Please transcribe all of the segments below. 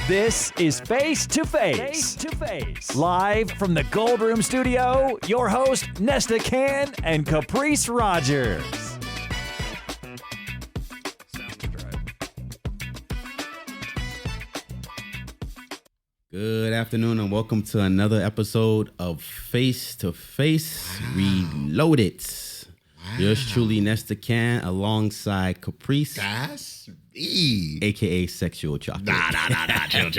This is Face to Face. Live from the Gold Room Studio, your host, Nesta Can and Caprice Rogers. Good afternoon and welcome to another episode of Face to Face Reloaded. Yours truly, Nesta Can, alongside Caprice. That's me. AKA Sexual Chocolate. Chill.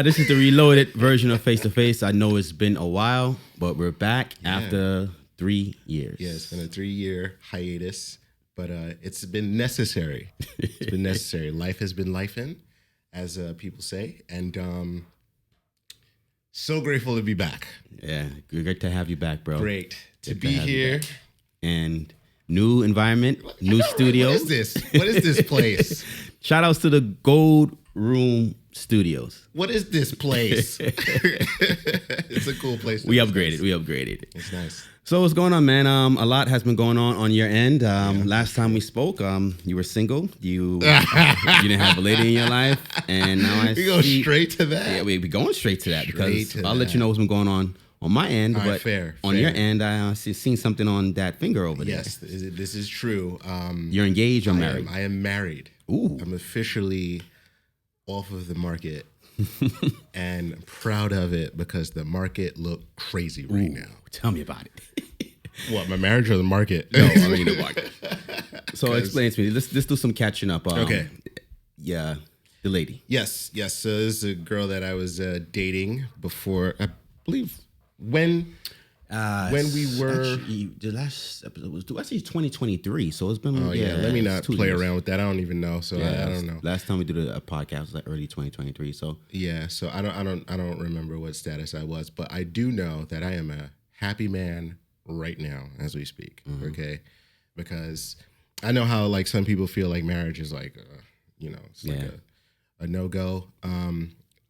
This is the reloaded version of Face to Face. I know it's been a while, but we're back after 3 years. Yeah, it's been a 3-year hiatus, but it's been necessary. It's been necessary. Life has been lifing, as people say, and so grateful to be back. Yeah, great to have you back, bro. Great to be here. And new environment, new studios. What is this? What is this place? Shout outs to the Gold Room Studios. What is this place? It's a cool place. We upgraded. It's nice. So what's going on, man? A lot has been going on your end. Last time we spoke, you were single. You didn't have a lady in your life, and now we go straight to that. Yeah, we're going straight to that because I'll let you know what's been going on my end. All right, but fair. Your end, I seen something on that finger over there. Yes, this is true. You're engaged or married? I am married. Ooh. I'm officially off of the market. And I'm proud of it because the market looked crazy right now. Tell me about it. What, my marriage or the market? No, I mean the market. So explain to me. Let's do some catching up. Okay. Yeah, the lady. Yes. So this is a girl that I was dating before, I believe, when we were... Actually, the last episode was actually 2023, so it's been... Oh, yeah. Let me not play years. around with that. I don't even know, so I don't know. Last time we did a podcast was like early 2023, so... Yeah, so I don't remember what status I was, but I do know that I am a happy man right now as we speak, okay? Because I know how, like, some people feel like marriage is like, it's like a no-go.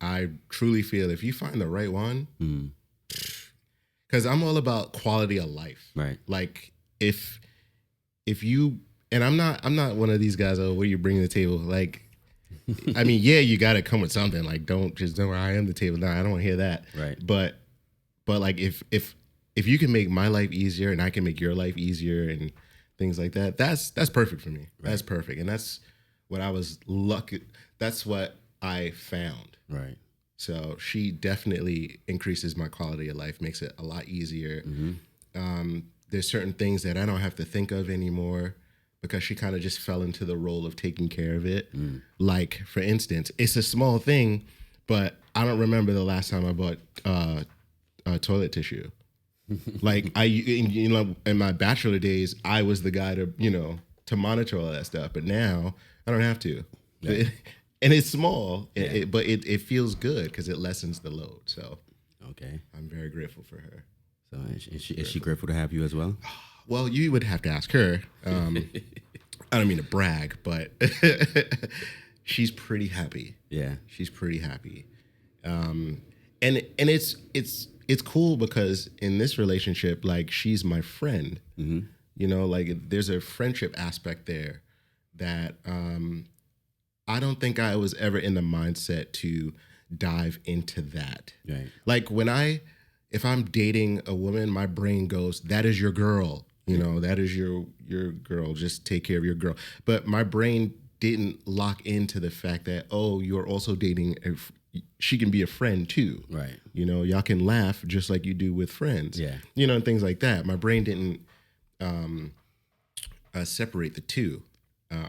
I truly feel if you find the right one... Because I'm all about quality of life. Right. Like if you, and I'm not one of these guys, what do you bring to the table? Like, I mean, yeah, you got to come with something. Like, don't I am the table. No, I don't want to hear that. Right. But like if you can make my life easier and I can make your life easier and things like that, that's perfect for me. Right. That's perfect. And that's what I was lucky. That's what I found. Right. So she definitely increases my quality of life, makes it a lot easier. Mm-hmm. There's certain things that I don't have to think of anymore because she kind of just fell into the role of taking care of it. Like, for instance, it's a small thing, but I don't remember the last time I bought toilet tissue. Like, in my bachelor days, I was the guy to monitor all that stuff. But now I don't have to. Yeah. And it's small, but it feels good because it lessens the load. So, okay, I'm very grateful for her. So, is she grateful to have you as well? Well, you would have to ask her. I don't mean to brag, but she's pretty happy. Yeah, she's pretty happy. And it's cool because in this relationship, like, she's my friend. Mm-hmm. Like, there's a friendship aspect there that. I don't think I was ever in the mindset to dive into that. Right. Like if I'm dating a woman, my brain goes, that is your girl. That is your girl. Just take care of your girl. But my brain didn't lock into the fact that, you're also dating, she can be a friend too. Right. Y'all can laugh just like you do with friends. Yeah. And things like that. My brain didn't separate the two.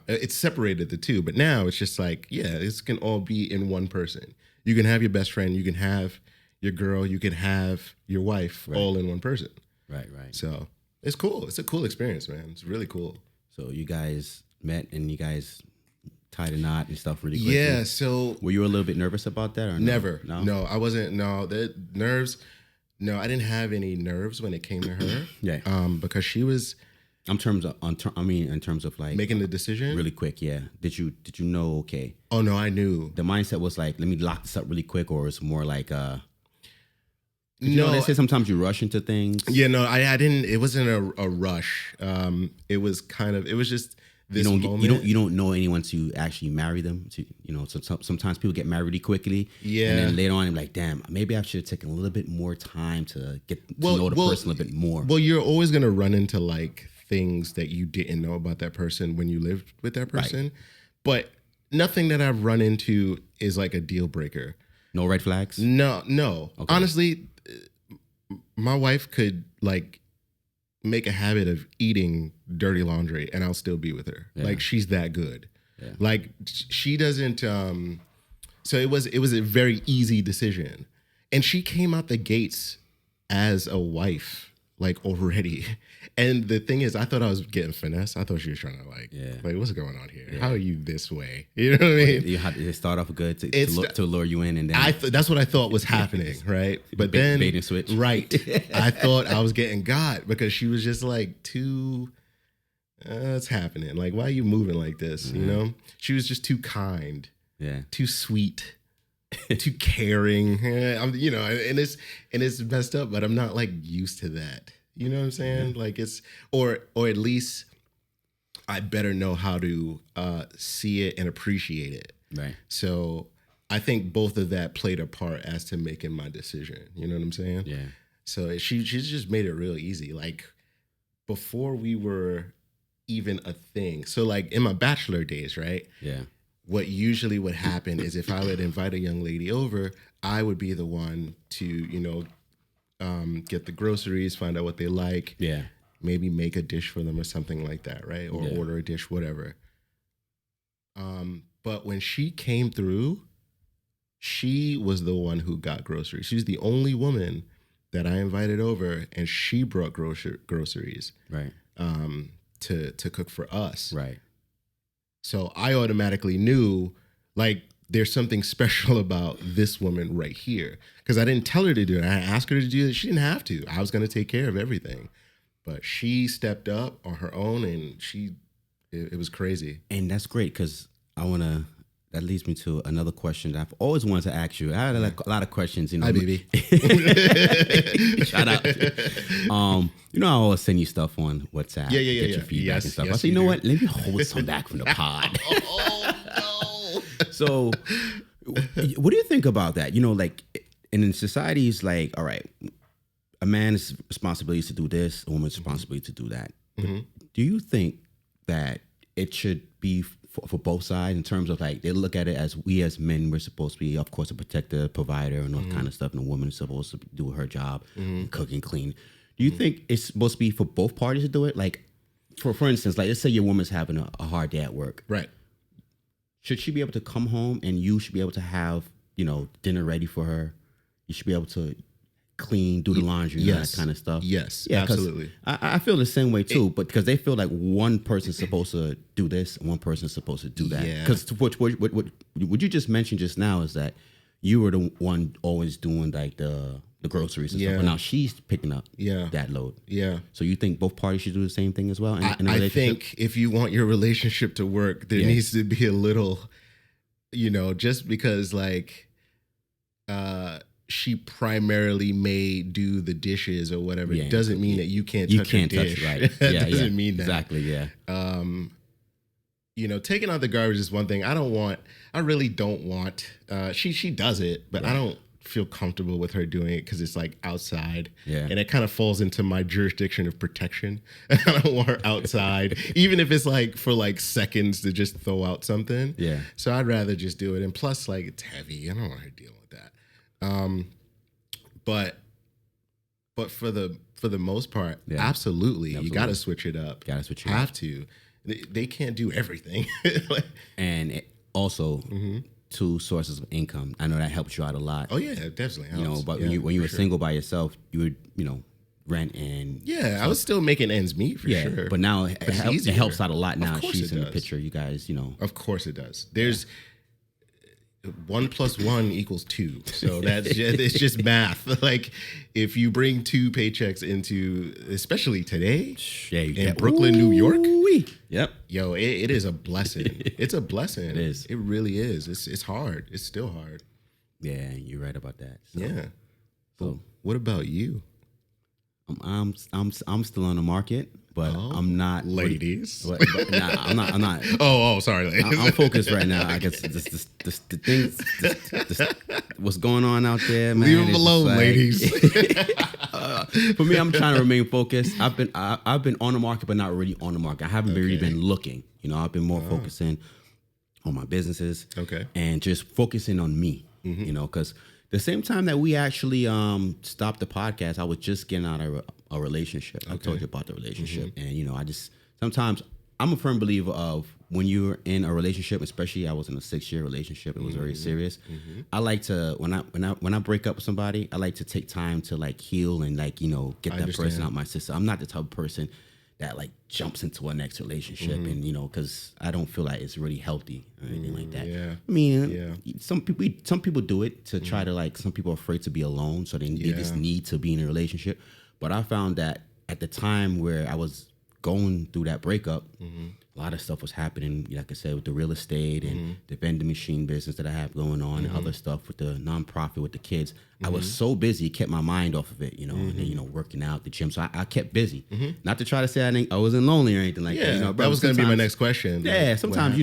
It's separated the two, but now it's just like, this can all be in one person. You can have your best friend, you can have your girl, you can have your wife, all in one person. Right. So it's cool. It's a cool experience, man. It's really cool. So you guys met and you guys tied a knot and stuff really quickly. Yeah. So were you a little bit nervous about that or never? No, I wasn't. No, the nerves. No, I didn't have any nerves when it came to her. Yeah. Because she was. In terms of like making the decision really quick, yeah. Did you know? Okay. Oh no, I knew. The mindset was like, let me lock this up really quick, or it's more like, no. They say sometimes you rush into things. Yeah, no, I didn't. It wasn't a rush. It was just this moment. You don't know anyone to actually marry them. To sometimes people get married really quickly. Yeah. And then later on, I'm like, damn, maybe I should have taken a little bit more time to get to know the person a little bit more. Well, you're always gonna run into like things that you didn't know about that person when you lived with that person, right. But nothing that I've run into is like a deal breaker. No red flags? No. Okay. Honestly, my wife could like make a habit of eating dirty laundry and I'll still be with her. Yeah. Like she's that good. Yeah. Like she doesn't so it was a very easy decision. And she came out the gates as a wife like already. And the thing is, I thought I was getting finesse. I thought she was trying to like what's going on here? Yeah. How are you this way? You know what I mean? You had to start off good to lure you in, and then that's what I thought was happening, right? But then bait and switch, right? I thought I was getting got because she was just like too. What's happening? Like, why are you moving like this? Mm-hmm. You know, she was just too kind, too sweet. Too caring, and it's messed up, but I'm not like used to that. You know what I'm saying? Yeah. Like it's, or at least I better know how to see it and appreciate it. Right. So I think both of that played a part as to making my decision. You know what I'm saying? Yeah. So she's just made it real easy. Like before we were even a thing. So like in my bachelor days, right? Yeah. What usually would happen is if I would invite a young lady over, I would be the one to, get the groceries, find out what they like. Yeah. Maybe make a dish for them or something like that, right? Or order a dish, whatever. But when she came through, she was the one who got groceries. She was the only woman that I invited over, and she brought groceries. Right. To cook for us. Right. So I automatically knew, like, there's something special about this woman right here. Because I didn't tell her to do it. I asked her to do it. She didn't have to. I was going to take care of everything. But she stepped up on her own, and it was crazy. And that's great, because that leads me to another question that I've always wanted to ask you. I had a lot of questions. Hi, baby. Shout out. I always send you stuff on WhatsApp. Yeah. Get your feedback and stuff. Yes, I said, you know what? Let me hold some back from the pod. Oh, no. So what do you think about that? Like, and in societies, like, all right, a man's responsibility is to do this, a woman's responsibility to do that. Mm-hmm. Do you think that it should be for both sides in terms of like they look at it as we as men we're supposed to be, of course, a protector, provider, and all kind of stuff, and the woman is supposed to do her job, cook and clean. Do you think it's supposed to be for both parties to do it? Like, for instance, like let's say your woman's having a hard day at work, right? Should she be able to come home and you should be able to have dinner ready for her? You should be able to clean, do the laundry, that kind of stuff. Yes, yeah, absolutely. I feel the same way too, but because they feel like one person's supposed to do this and one person's supposed to do that. Because what you just mentioned just now is that you were the one always doing like the groceries and stuff, but now she's picking up that load. Yeah. So you think both parties should do the same thing as well? I think if you want your relationship to work, there needs to be a little, just because like, she primarily may do the dishes or whatever. It doesn't mean that you can't touch a dish. Right. It doesn't mean that. Exactly, yeah. Taking out the garbage is one thing. I really don't want, she does it, but I don't feel comfortable with her doing it because it's like outside. Yeah. And it kind of falls into my jurisdiction of protection. I don't want her outside, even if it's like for like seconds to just throw out something. Yeah. So I'd rather just do it. And plus, like, it's heavy. I don't want her dealing with that. But for the most part, absolutely. You got to switch it up. Have to. They can't do everything. And it also, two sources of income. I know that helps you out a lot. Oh yeah, it definitely helps. But when you were single by yourself, you would rent and I was still making ends meet for sure. But now it helps out a lot. Now she's in the picture. You guys, Of course it does. There's 1 + 1 = 2. So it's just math. Like if you bring 2 paychecks into, especially today in Brooklyn, New York. Yep. Yo, it is a blessing. It's a blessing. It is. It really is. It's hard. It's still hard. Yeah, you're right about that. So, yeah. So what about you? I'm still on the market, but I'm not ladies. But nah, I'm not. Oh, sorry, ladies. I'm focused right now. I guess the things, what's going on out there, man. Leave them alone, like, ladies. For me, I'm trying to remain focused. I've been on the market, but not really on the market. I haven't really been looking. I've been more focusing on my businesses. Okay. And just focusing on me. Because the same time that we actually stopped the podcast, I was just getting out of a relationship. I told you about the relationship, and I just sometimes I'm a firm believer of when you're in a relationship, especially I was in a 6-year relationship. It was very serious. I like to when I break up with somebody, I like to take time to like heal and like get that person out my system. I'm not the type of person that like jumps into a next relationship and because I don't feel like it's really healthy or anything like that. Yeah. I mean, some people do it to try to like. Some people are afraid to be alone, so they just need to be in a relationship. But I found that at the time where I was going through that breakup, a lot of stuff was happening, like I said, with the real estate and the vending machine business that I have going on and other stuff with the nonprofit with the kids. I was so busy, it kept my mind off of it, and then, working out, the gym. So I kept busy. Not to try to say I wasn't lonely or anything like that. That was going to be my next question. Yeah, sometimes,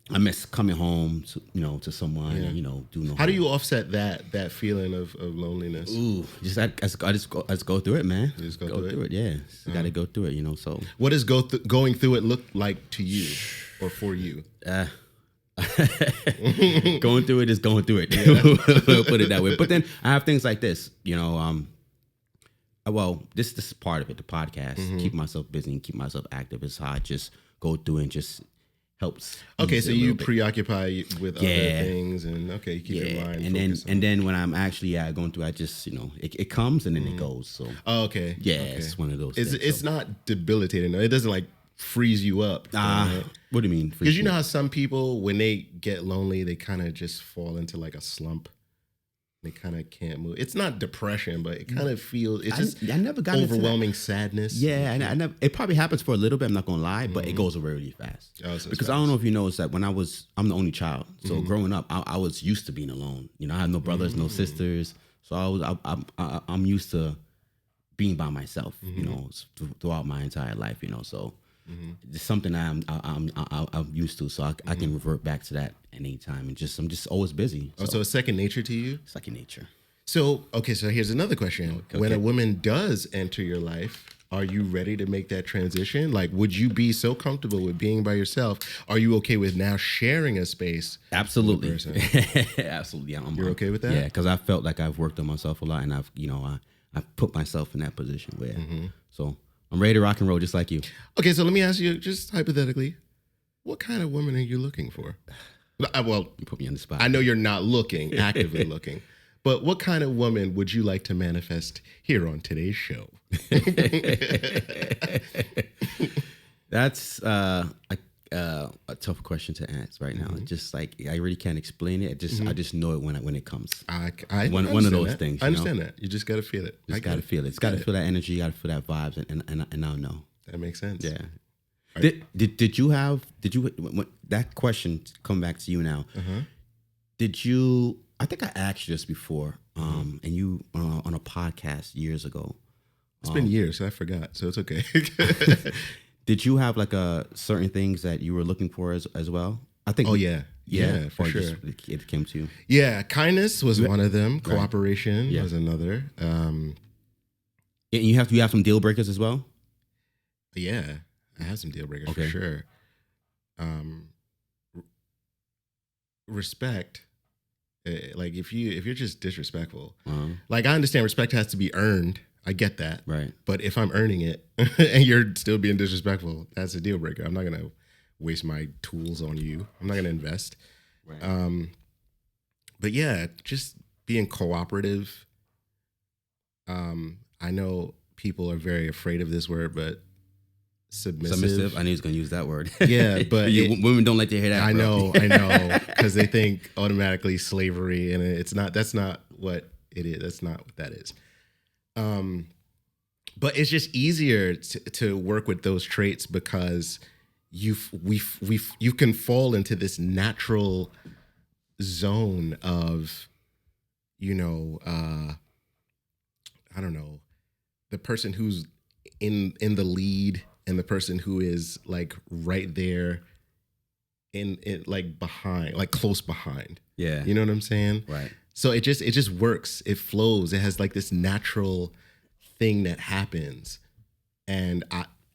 I miss coming home to, to someone and, doing no How do you offset that feeling of loneliness? Ooh, I just go through it, man. You just go through it? Yeah. Got to go through it, so. What does going through it look like to you or for you? Going through it is going through it. We'll put it that way. But then I have things like this, well, this is part of it, the podcast. Keep myself busy and keep myself active is how I just go through and just helps. Okay, so you preoccupy with other things, and you keep your mind. And then when I'm actually going through, I just it comes and then it goes. So okay, it's one of those. It's not debilitating. It doesn't like freeze you up. What do you mean? Because you know how some people when they get lonely, they kind of just fall into like a slump. They kind of can't move. It's not depression, but it kind of feels. It's just I never got overwhelming sadness. Yeah, and I never. It probably happens for a little bit. I'm not gonna lie, but it goes away really fast. Because I don't know if you noticed that when I'm the only child. So growing up, I was used to being alone. I have no brothers, no sisters. So I'm used to being by myself. Throughout my entire life. So it's something I'm used to. So I can revert back to that anytime, and I'm just always busy. So it's second nature to you? Second nature. So here's another question. Okay. When a woman does enter your life, are you ready to make that transition? Like, would you be so comfortable with being by yourself? Are you okay with now sharing a space? Absolutely. Absolutely. You're okay with that? Yeah, because I felt like I've worked on myself a lot, and I've put myself in that position where, so I'm ready to rock and roll just like you. Okay, so let me ask you, just hypothetically, what kind of woman are you looking for? Well, you put me on the spot. I know you're not actively looking, but what kind of woman would you like to manifest here on today's show? That's a tough question to answer right now. Just like I really can't explain it. I just know it when it comes. One of those things. I understand that. You just got to feel it. Just got to feel it. It's got to feel that energy. You got to feel that vibes, and I'll know. That makes sense. Yeah. Did you when that question come back to you now? Did you? I think I asked you this before, and you on a podcast years ago. It's been years, so I forgot, so it's okay. Did you have like certain things that you were looking for as well? I think. Oh yeah, for sure. It came to you. Yeah, kindness was one of them. Cooperation was another. And you have some deal breakers as well. Yeah. I have some deal breakers for sure. Respect, like if you're just disrespectful, like I understand respect has to be earned. I get that, right? But if I'm earning it and you're still being disrespectful, that's a deal breaker. I'm not gonna waste my tools on you. I'm not gonna invest. Right. But yeah, just being cooperative. I know people are very afraid of this word, but submissive. I knew he was going to use that word. Yeah, but women don't like to hear that. I know, because they think automatically slavery, and it's not. That's not what it is. That's not what that is. But it's just easier to work with those traits because you can fall into this natural zone of, I don't know, the person who's in the lead and the person who is like right there in like behind, like close behind. Yeah. You know what I'm saying? Right. So it just works. It flows. It has like this natural thing that happens. And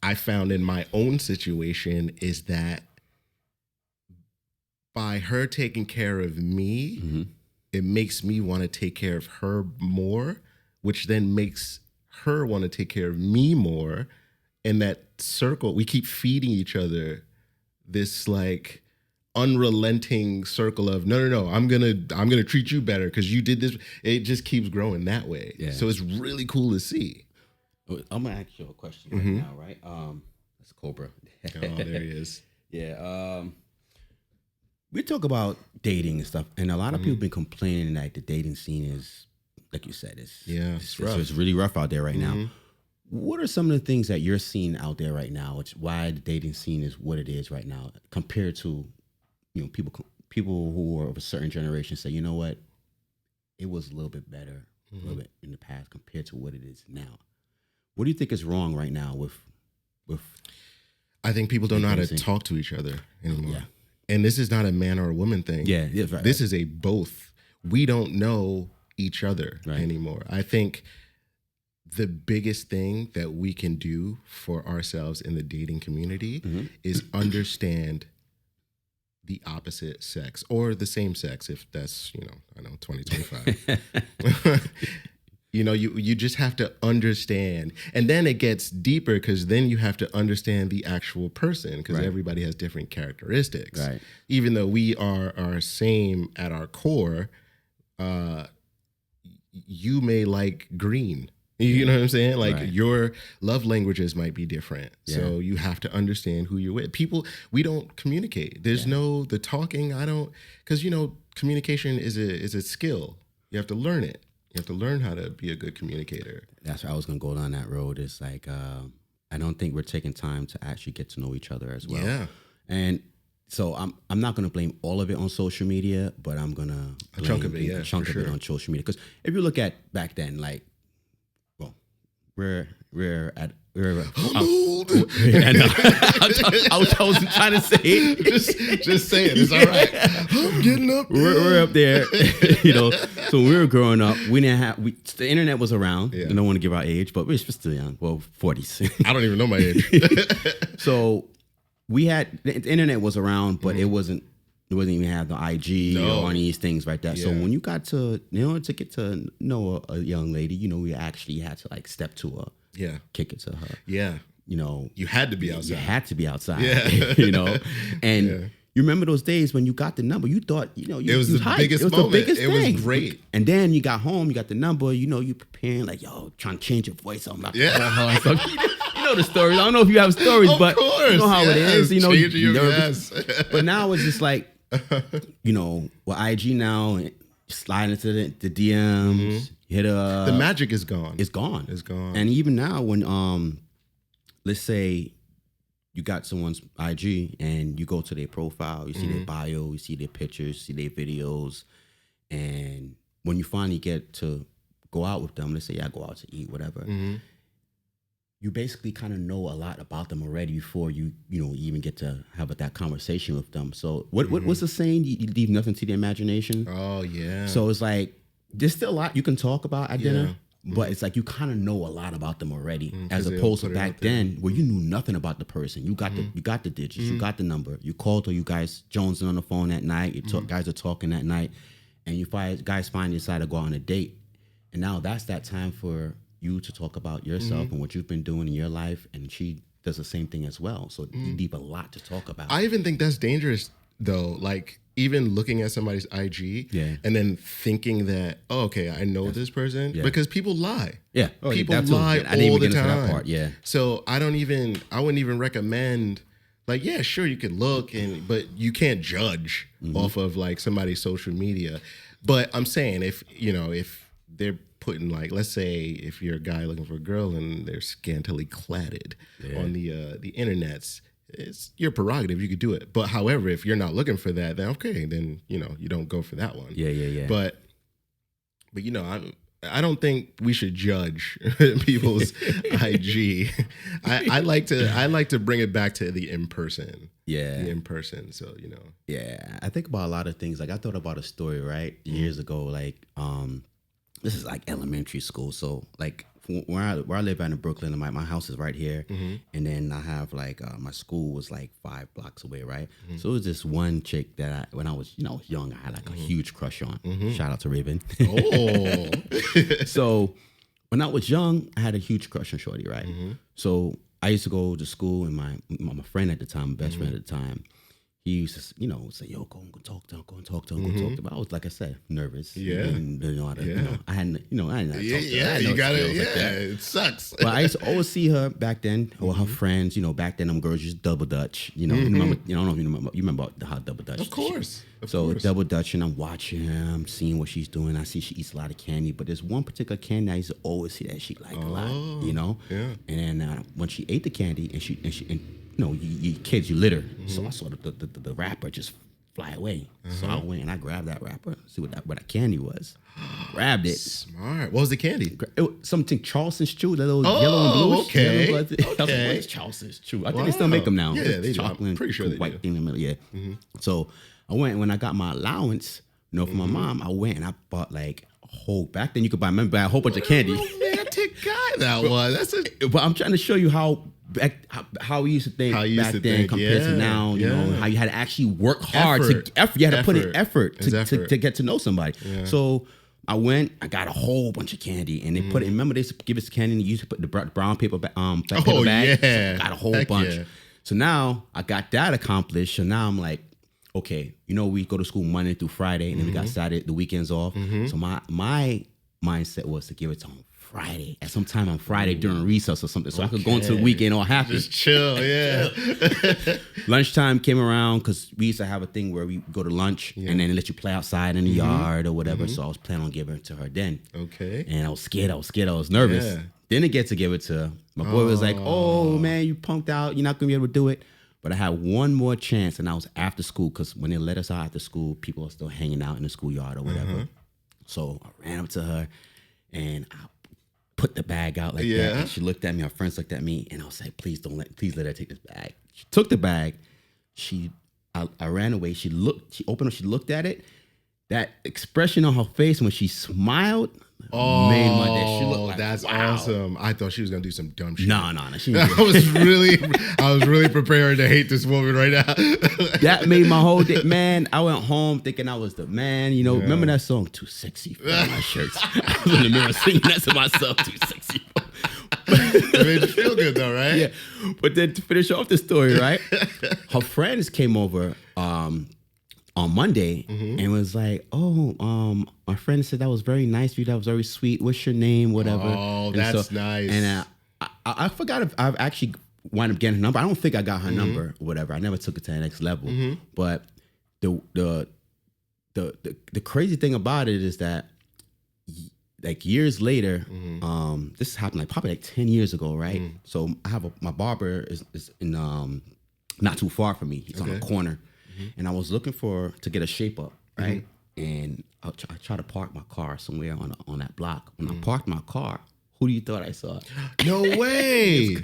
I found in my own situation is that by her taking care of me, it makes me want to take care of her more, which then makes her want to take care of me more. And that circle, we keep feeding each other this like unrelenting circle of no, I'm gonna treat you better because you did this. It just keeps growing that way. Yeah. So it's really cool to see. I'm gonna ask you a question right now, right? That's Cobra. Oh, there he is. Yeah. We talk about dating and stuff, and a lot of people been complaining that the dating scene is, like you said, it's rough. It's really rough out there right now. What are some of the things that you're seeing out there right now? Why the dating scene is what it is right now, compared to, people who are of a certain generation say, you know what, it was a little bit better, a little bit in the past compared to what it is now. What do you think is wrong right now with? I think people don't know how to talk to each other anymore. Yeah. And this is not a man or a woman thing. Yeah, right. This is a both. We don't know each other anymore. I think the biggest thing that we can do for ourselves in the dating community is understand the opposite sex or the same sex, if that's, 2025. You just have to understand. And then it gets deeper because then you have to understand the actual person because everybody has different characteristics. Right. Even though we are same at our core, you may like green. You know what I'm saying? Like your love languages might be different. Yeah. So you have to understand who you're with. People, we don't communicate. There's the talking. Because communication is a skill. You have to learn it. You have to learn how to be a good communicator. That's why I was going to go down that road. It's like, I don't think we're taking time to actually get to know each other as well. Yeah. And so I'm not going to blame all of it on social media, but I'm going to blame a chunk of it on social media. Because if you look at back then, like, we're I wasn't trying to say it. Just say it. It's all right. I'm getting up. We're up there, So when we were growing up, we didn't have the internet was around. Yeah. I don't want to give our age, but we're still young. Well, 40s. I don't even know my age. So we had the internet was around, but it wasn't even have the IG or any of these things like that. Yeah. So when you got to to get to know a young lady, we actually had to like step to her. Yeah. Kick it to her. Yeah. You had to be outside. You had to be outside. Yeah. And you remember those days when you got the number, you thought, it was the biggest moment. It was great. And then you got home, you got the number, you preparing like, trying to change your voice. I'm not you know the stories. I don't know if you have stories, but course. You know how it is. Changing your nervous. But now it's just like, with IG now, slide into the DMs, hit a. The magic is gone. It's gone. It's gone. And even now, when let's say you got someone's IG and you go to their profile, you see their bio, you see their pictures, see their videos, and when you finally get to go out with them, let's say I go out to eat, whatever. You basically kind of know a lot about them already before you even get to have that conversation with them. So what's the saying? You leave nothing to the imagination. Oh yeah. So it's like there's still a lot you can talk about at dinner, but it's like you kind of know a lot about them already, as opposed to back then where you knew nothing about the person. You got the digits, you got the number, you called, or you guys jonesing on the phone at night. You guys are talking at night, and you guys finally decide to go on a date, and now that's that time for you to talk about yourself and what you've been doing in your life, and she does the same thing as well. So you leave a lot to talk about. I even think that's dangerous though. Like even looking at somebody's IG and then thinking that, oh, okay, I know this person because people lie. Yeah. People lie all the time. That part. Yeah. So I wouldn't even recommend like, yeah, sure you can look but you can't judge off of like somebody's social media. But I'm saying if they're putting like, let's say if you're a guy looking for a girl and they're scantily cladded on the internets, it's your prerogative. You could do it. But however, if you're not looking for that, then okay, then you don't go for that one. Yeah. But I don't think we should judge people's IG. I like to bring it back to the in person. Yeah. The in person. So, Yeah. I think about a lot of things. Like I thought about a story, right? Years ago, like this is like elementary school. So like where I live out in Brooklyn, my house is right here. And then I have like my school was like 5 blocks away, right? So it was this one chick that when I was young, I had like a huge crush on. Shout out to Raven. Oh. So when I was young, I had a huge crush on Shorty, right? So I used to go to school, and my friend at the time, best friend at the time, he used to, say, "Yo, go and talk to him, go and talk to him, go talk to him." I was, like I said, nervous. Yeah. And, I hadn't, I didn't know how to talk to her. Yeah, you got it. Yeah, it sucks. But I used to always see her back then, or her friends. Back then, them girls used double dutch. Remember, I don't know if you remember how double dutch. Of course. Double dutch, and I'm watching her, I'm seeing what she's doing. I see she eats a lot of candy, but there's one particular candy I used to always see that she liked a lot. Yeah. And then when she ate the candy, and you kids, you litter. So I saw the wrapper just fly away. So I went and I grabbed that wrapper, see what that candy was. Grabbed it. Smart. What was the candy? It was something Charleston's Chew, that little yellow and blue. Okay. I was like, what's Charleston's Chew? I think they still make them now. Yeah, they do. Chocolate I'm pretty sure they white do. thing in the middle. Yeah. So I went, when I got my allowance, for my mom, I went and I bought like a whole. Back then you could buy a whole bunch of candy. Romantic guy that was. But I'm trying to show you how we used to think back then compared to now. You know how you had to actually work hard you had to put in effort to get to know somebody. Yeah. So I went, I got a whole bunch of candy, and they put it. Remember, they used to give us candy, and you used to put the brown paper paper bag. Yeah, so I got a whole bunch. Yeah. So now I got that accomplished. So now I'm like, okay, we go to school Monday through Friday, and then we got Saturday, the weekends off. So my mindset was to give it to them Friday, at some time on Friday during recess or something, so I could go into the weekend all happy. Just chill, yeah. Lunchtime came around, because we used to have a thing where we go to lunch and then let you play outside in the yard or whatever. So I was planning on giving it to her then. Okay. And I was scared, I was nervous. Yeah. Didn't get to give it to her. My boy was like, "Oh man, you punked out, you're not gonna be able to do it." But I had one more chance, and I was after school, because when they let us out after school, people are still hanging out in the schoolyard or whatever. So I ran up to her, and I put the bag out like that. And she looked at me, her friends looked at me, and I was like, please let her take this bag. She took the bag. I ran away. She opened up, she looked at it. That expression on her face when she smiled made my day. She looked like, that's wow. Awesome. I thought she was gonna do some dumb shit. No. I was really prepared to hate this woman right now. That made my whole day. Man, I went home thinking I was the man. Remember that song, "Too Sexy for My Shirts"? I was in the mirror singing that to myself, "Too Sexy." It made you feel good though, right? Yeah. But then to finish off the story, right? Her friends came over on Monday and was like, my friend said that was very nice of you. That was very sweet. What's your name? Whatever. Oh, that's nice. And I forgot if I've actually wound up getting her number. I don't think I got her number or whatever. I never took it to the next level. But the crazy thing about it is that like years later, this happened like probably like 10 years ago, right? So I have my barber is in not too far from me. He's on a corner. And I was looking to get a shape up, right? And I tried to park my car somewhere on that block. When I parked my car, who do you thought I saw? No way.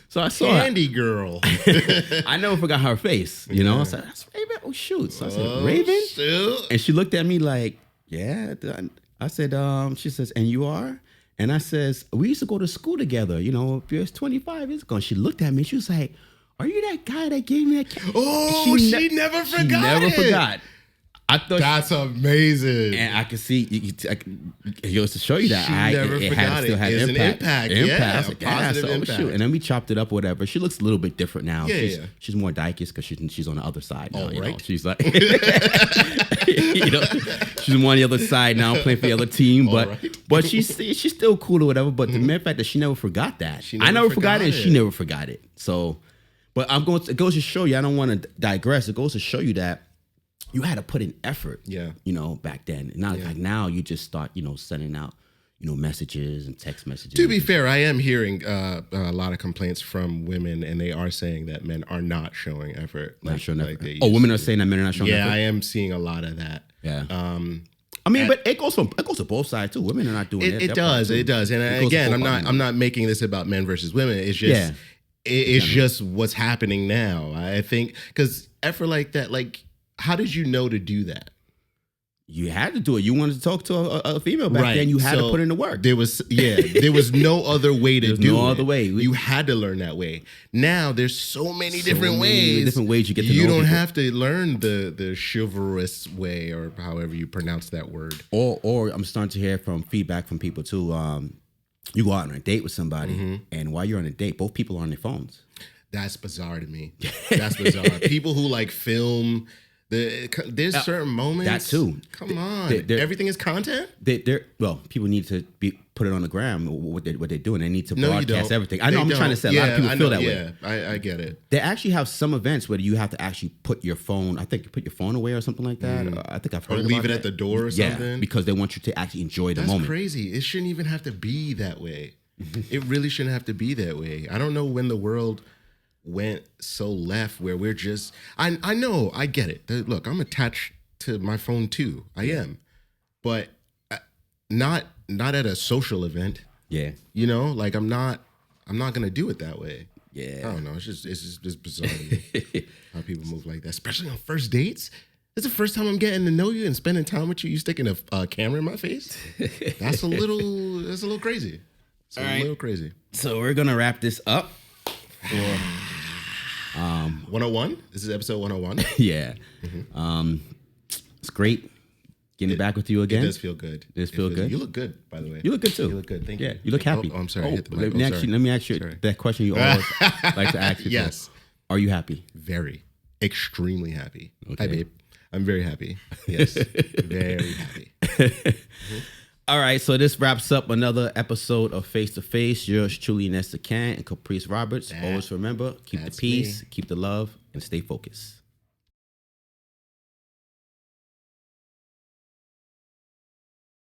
So I saw Candy Girl. I never forgot her face, I said, "That's Raven." Oh shoot. So I said, "Raven?" Shoot. And she looked at me like, "Yeah." I said, she says, "And you are?" And I says, "We used to go to school together, it was 25 years ago." And she looked at me, she was like, "Are you that guy that gave me that?" Oh, she never forgot. She never forgot. I thought that's amazing. And I could see it goes to show you that she never forgot it. It's an impact. Yeah, Like, positive impact. Shoot. And then we chopped it up or whatever. She looks a little bit different now. Yeah, she's more dykes because she's on the other side now. Right. She's like, she's on the other side now, playing for the other team. But she's still cool or whatever. But the mere fact that she never forgot that, I never forgot it, and she never forgot it. So, but it goes to show you. I don't want to digress. It goes to show you that you had to put in effort, back then. Not like now you just start, sending out, messages and text messages. To be fair, I am hearing a lot of complaints from women, and they are saying that men are not showing effort. Women are saying that men are not showing effort? Yeah, I am seeing a lot of that. Yeah. I mean, but it goes to both sides too. Women are not doing it. It does. And again, I'm not making this about men versus women. It's just it's just what's happening now. I think because effort like that, like how did you know to do that? You had to do it. You wanted to talk to a female back then. You had to put in the work. There was no other way to do it. No other way. You had to learn that way. Now there's so many different ways. Different ways you get to know You don't people. have to learn the chivalrous way or however you pronounce that word. Or I'm starting to hear from feedback from people too. You go out on a date with somebody, and while you're on a date, both people are on their phones. That's bizarre to me. That's bizarre. People who like film. There's certain moments. That too. Come on. Everything is content? People need to put it on the gram, what they're doing. They need to broadcast you don't. everything. I know trying to say a lot of people feel that way. I get it. They actually have some events where you have to actually put your phone, I think you put your phone away or something like that. I think I've heard Or leave it at the door or something. Yeah, because they want you to actually enjoy the moment. That's crazy. It shouldn't even have to be that way. It really shouldn't have to be that way. I don't know when the world went so left where we're just I know I get it. Look, I'm attached to my phone too. I am, but not at a social event. Yeah, you know, like I'm not gonna do it that way. Yeah, I don't know. It's just bizarre to me how people move like that, especially on first dates. It's the first time I'm getting to know you and spending time with you. You sticking a camera in my face? That's a little crazy. It's a little crazy. So we're gonna wrap this up. 101. This is episode 101. Yeah. It's great getting back with you again. It does feel good. Does feel good? You look good, by the way. You look good too. You look good. Thank you. Yeah, you look happy. Oh, I'm sorry. I hit the mic. Let me ask you that question you always like to ask people. Yes. Are you happy? Very. Extremely happy. Okay. Hi, babe. I'm very happy. Yes. Very happy. All right, so this wraps up another episode of Face to Face. Yours truly, Nesta Can and Caprice Roberts. Always remember, keep the peace, keep the love, and stay focused.